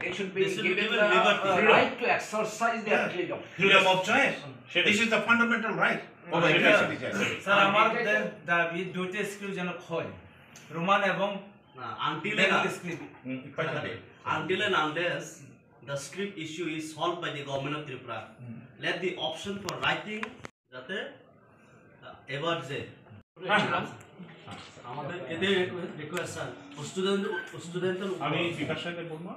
They should be given the right to exercise their freedom. Freedom of choice. This is the fundamental right of a university. Sir, আমাদের দাবি দুইটা school যেন হয় Roman এবং until and unless the script issue is solved by the government of Tripura, let the option for writing যাতে এবার যে আমাদের এদের রিকোয়েস্ট স্যার স্টুডেন্ট আমি বিকাশ সাহেবের বলবো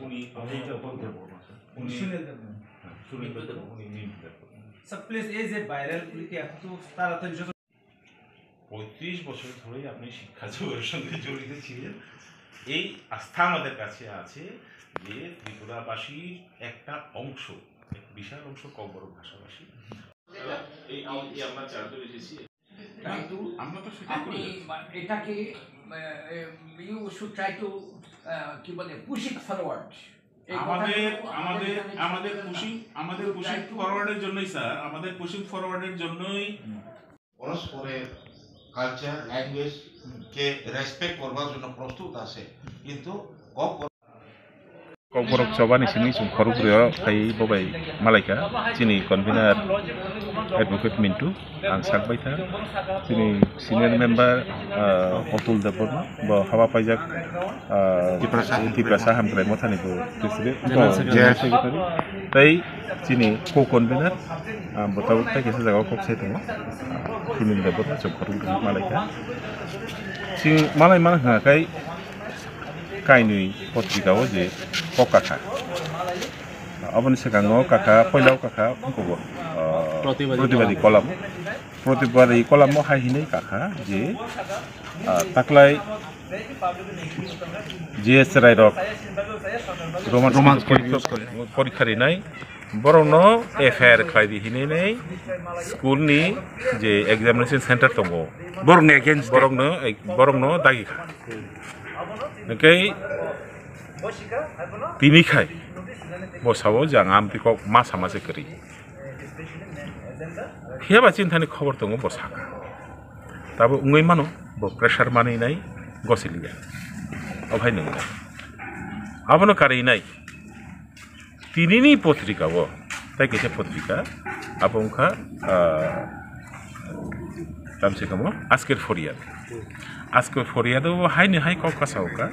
উনি এইটা বলতে বলবো উনি শুনে দেবেন উনি নিয়ে দেবেন স্যার প্লিজ এই যে ভাইরাল লিখে এত তাড়াতাড়ি 35 বছর ধরে আপনি শিক্ষা জগতের সঙ্গে জড়িত ছিলেন এই আস্থা আমাদের কাছে আছে যে ত্রিপুরাবাসীর একটা অংশ বিশাল অংশ কব্বর ভাষাভাষী এই আমরা চারজন এসেছি কিন্তু আমরা তো সেটা করি এটাকে ইউ শুড ট্রাই টু কি বলে পুশ ইট ফরওয়ার্ড আমাদের পুশিং ফরওয়ার্ডের জন্যই স্যার আমাদের পুশিং ফরওয়ার্ডের জন্যই পরস্পরের কালচার ল্যাঙ্গুয়েজ কে রেসপেক্ট করবার জন্য প্রস্তুত আছে কিন্তু কবরক চবানি সিনি খরুপুরিয়াव फाय बबाय मालायका चिनि कनभेनार एडवोकेट मिन्टू आं साकबायथा चिनि सिनियर मेम्बार अतुल देबबर्मा ब हाबा पाइजाक तिप्रासा हामग्राय मथानिबो प्रेसिडेन्ट जेनेरेल सेक्रेटारि ताई चिनि को कनभेनार बताबक ताई केसे जागाव कक्साय दङ सिनियर देबबर्मा जब खरुपुरिया मालायका चिनि मालाय मान हाकाय काइनुई पत्रिकाव जे काका अबनि सिगाङाव काका पहिलाव काका उनखौबो प्रतिबादी कलमाव हायहैनाय काका जे ताकलाय जिएस रायरक रोमान परिखारिनाय बरंनो एफआईआर खालायदिहैनानै स्कुलनि जे एग्जामिनेशन सेन्टार दङ बरंनो दागिखा ओंखाय बिनिखाय बसाव जों आमतिखौ मासा मासे करी हेबा चिन्तानि खबर दङ बसाका दाबो उङै मानो ब प्रेसार मानिनाय गसिलिया अभाय नङा आबनो कारिनाय तिनिनि पत्रिकाव ताई केसे पत्रिका आबंखा तामसे कमो आजकेर फरियाद हायनो हाय ककासावका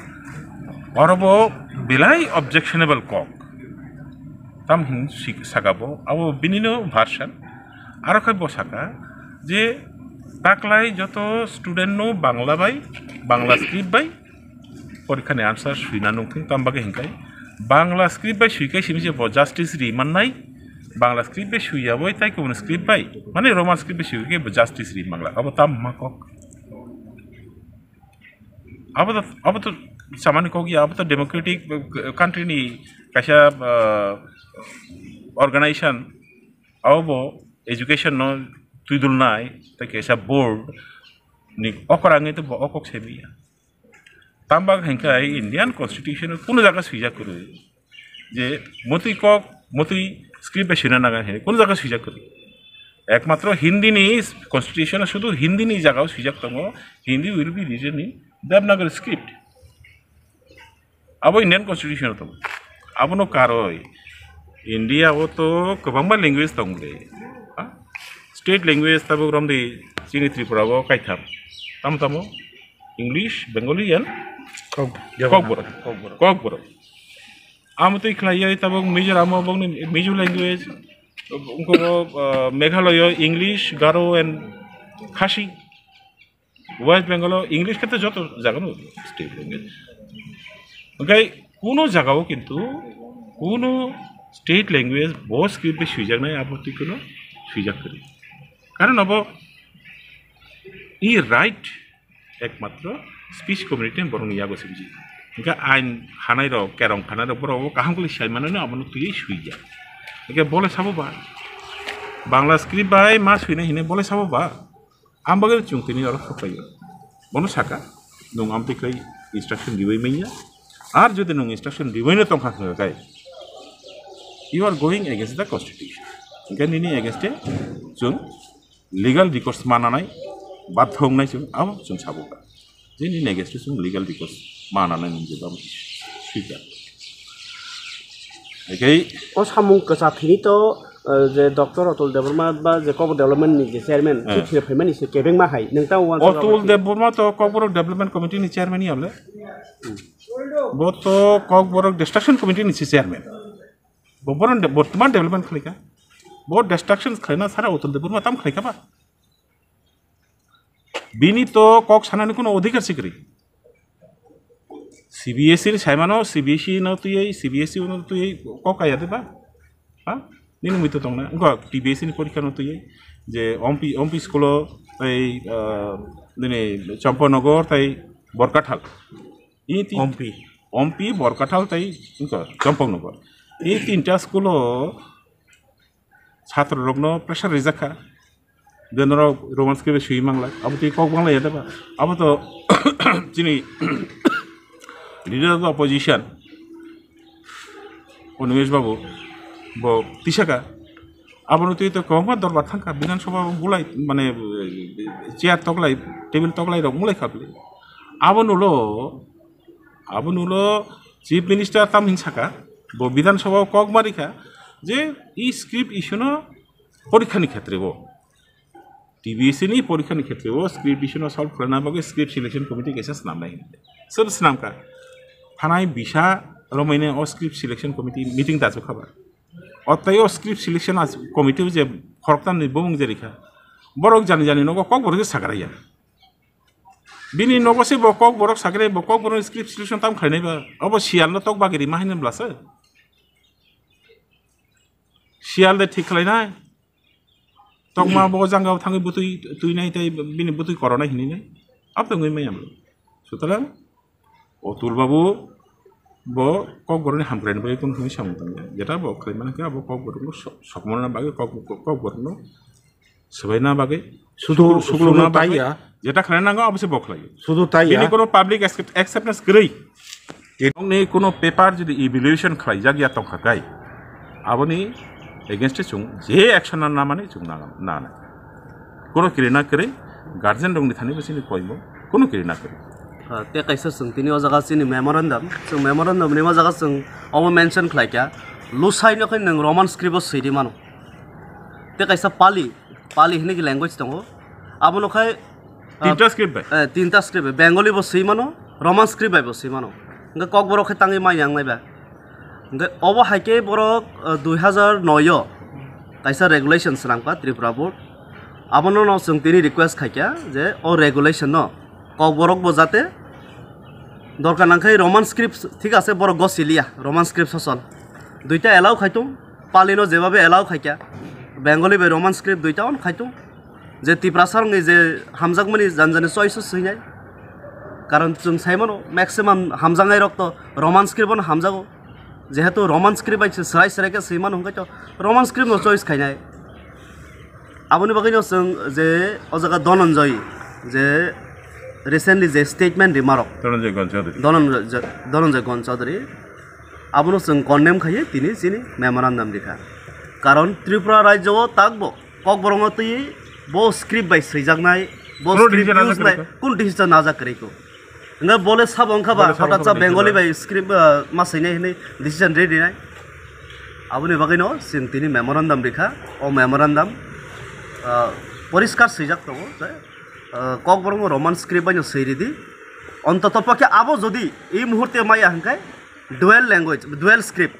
अरबो बिलाय ऑब्जेक्शनेबल कक ताम हिन सागाबो अब बिनिनो भार्सन आरो खाय बसाका जे ताकलाय जत स्टूडेंट नो बांग्ला स्क्रिप्ट बाय परीक्षानि आंसर सुइना नंथिं तामबागे हिंकाय बांग्ला स्क्रिप्ट बाय सुइकाय सिमिसे ब जस्टिस रिमाननाय बांग्ला स्क्रिप्ट बाय सुइयाबो ताय कोन स्क्रिप्ट बाय माने रोमान स्क्रिप्ट बाय सुइके जस्टिस रिमानला अब ताम मा कक अब तो सामान्य कहोगी अब तो डेमोक्रेटिक कंट्री नि कैसा ऑर्गेनाइजेशन अब एजुकेशन न तुइदुलनाय त कैसा बोर्ड नि अकराङै तो अकक सेबिया तामबा हेंकाय इंडियन कन्स्टिट्यूशन कोनो जागा सुइजा करे जे मति स्क्रिप्ट बेसिना नागा हे कोनो जागा सुइजा करे एकमात्र हिंदी नि कन्स्टिट्यूशन शुधु हिंदी नि जागा सुइजा दङ Hindi will be written in Devanagari script अब इंडियन कन्स्टिट्यूशन दं आबनो कारय इंडिया वो तो गोबांबा लैंग्वेज दंले स्टेट लैंग्वेज तब रमदि जोंनि त्रिपुराव कायथाम तामतामो इंग्लिश बेंगली एंड ककबर आमतै खलाय तब मिजोराम मिजो लैंग्वेज उनको Meghalaya English Garo and Khasi West Bengal English के जो जगह स्टेट लैंग्वेज ओंखाय कोनो जगह किन्तु कोनो स्टेट लैंग्वेज बहुत स्क्रिप्ट सुइजानाय आपत्ति कोनो सुइजाकरि कारण अब इ राइट एकमात्र स्पीच कम्युनिटी बरं यागो सिमजि ओंखाय आइन हानाय र केरं हानाय र बरं काहामखलि सायमानानो आबनो तुइ सुइजा ओंखाय बोले साबोबा बांग्ला स्क्रिप्ट बाय मा सुइनाय हिने बोले साबोबा आमबागे चुंतिनि और खपायो बनो साका नों आमतिखै इंस्ट्रक्शन दिबै मैया आर जदि नों इंस्ट्रक्शन दिबैनो तंखाखै you are going against the constitution ओंखाय निनि एगेन्स्टे जों लीगल रिकर्स मानानै बाध्य होनाय जों अब जों साबोबा जे निनि एगेन्स्टे जों लीगल रिकर्स मानानै मोनजोबा सुइगा Oke. O samung kesatini to je Dr Atul Debbarma ba je Kok Development ni je chairman chi payment ni kebengmani ningtang wan Atul Debbarma to Kok Development Committee ni chairman ni amle. Bo to Kok Destruction Committee ni chairman. Bo bortoman development khalika. Bo destruction khaina sara Atul Debbarma tam khalika ba. Bini to Kok sanani kono odhikar sikri. CBSE র সাইমানো CBSE না তুই এই CBSE না তুই এই cock আয়া দেবা হ্যাঁ নিন মিত তং না গ TBSE নি পরীক্ষা না তুই এই যে অম্পি স্কুল এই দিনে চম্পনগর তাই বরকাঠাল এই অম্পি বরকাঠাল তাই চম্পনগর এই তিনটা স্কুল ছাত্র রগ্ন প্রেসার রিজাখা দেনর রোমান্স কে সুই মাংলা আবু তুই কক বাংলা ইয়া দেবা আবু তো চিনি Leader of the opposition, Unumesh Babu, Bo Tishaka, Abonoti to Koma, Dorbathanka, Binan Soba Mulai, Mane, chair Toglai, table Toglai of Mulai Kapli. Abonulo, Chief Minister Taminsaka, Bo Bidan Soba Kok Marika, J. E. script issue Porikani Katrivo. TBC ni Porikani Katrivo, script issue solved Kranabog, script selection committee cases Namai. So Snamka. থানায় বিশা রমাইনে ও script selection committee meeting দাজু খাবার অতএব script selection কমিটিও যে ফরকতান নিবং যে রেখা বরক জানি নগ cock বরক সাগরাইয়া বিনি নগসে বকক বরক সাগরাই বকক বরক script selection তাম খাইনাইবা অব শিয়াল তক বাগেরি মাহিনেন ব্লাসে শিয়াল দে ঠিক খাইনাই তক মা ব জাঙ্গাও থাঙ্গি বুতুই তুই নাই তাই বিনি বুতুই করনা হিনি নাই আপনি মাইয়াম সুতরাং Atul Babu bo Kok Borno hamkren bagai pun kami samutang jeta bo kaliman ke abo Kok Borno sokmona bagai Kok Borno sebaiknya bagai sudu na bagai jeta kalian nggak abis bok lagi sudu tay ini kono public acceptance kiri ini kono paper jadi evaluation kali jadi atau kagai abo ni against cung je action na namanya cung na kono kiri na kiri guardian dong di thani besi ni koimo kono kiri na kiri ते कैसे संगतिनि ओ जगह सिनि memorandum नि मा जगह सं अब mention खलाइका लुसाइनो खै नों रोमान स्क्रिप्ट सैदि मानो ते कैसे पाली हिने कि लैंग्वेज दङ आबनो खै तीनटा स्क्रिप्ट बेंगली बो सै मानो रोमान स्क्रिप्ट बाय बो सै मानो नग कक बरो खै तांगि माय यांग नायबा नग अब हाइके बरो 2009 कैसे रेगुलेशंस रांका त्रिपुरा बोर्ड आबनो न संगतिनि रिक्वेस्ट खाइका जे ओ रेगुलेशन न Kok borok bojate দরকার নাখাই রোমান স্ক্রিপ্ট ঠিক আছে বড় গসিলিয়া রোমান স্ক্রিপ্ট সসল দুইটা এলাও খাইতো পালিনো যেভাবে এলাও খাইকা বেঙ্গলি বে রোমান স্ক্রিপ্ট দুইটা অন খাইতো যে তিপ্রাসার যে হামজাকমানি জানজানে চয়েস হইনাই কারণ जों সাইমনো ম্যাক্সিমাম হামজাঙ্গাই রক্ত রোমান স্ক্রিপ্ট হামজাগো যেহেতু রোমান স্ক্রিপ্ট আইছে সরাই সরাইকে সেইমান হংকাইতো রোমান স্ক্রিপ্ট নো চয়েস খাইনাই আপনি বাকিনো जों যে অজাগা ধনঞ্জয় যে recently the statement remark Dhananjay Gonchadri abano जों condemn खायो तिनि सिनि मेमोरेंडम लिखा कारण त्रिपुरा राज्यआव ताकबो कक बरंग तै बो स्क्रिप्ट बाय सैजागनाय बो स्क्रिप्ट यूज नाय कोन डिजिटल नाजा करेको nga bole sabong khaba hota cha bengali by script masine hine decision ready nai abuni bagino sin tini memorandum likha o memorandum poriskar sejak to কক বরং রোমান স্ক্রিপ্ট বাইনো সৈরিদি অন্ততপক্ষে আবো যদি এই মুহূর্তে মাইয়া হাঙ্কাই dual language dual script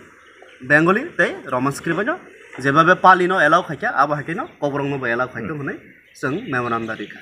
Bengali তাই রোমান স্ক্রিপ্ট বাইনো যেভাবে পালিনো এলাও খাইকা আবো হাইকাইনো কক বরং এলাও খাইতো হনে जों মেমোরেন্ডাম লিখা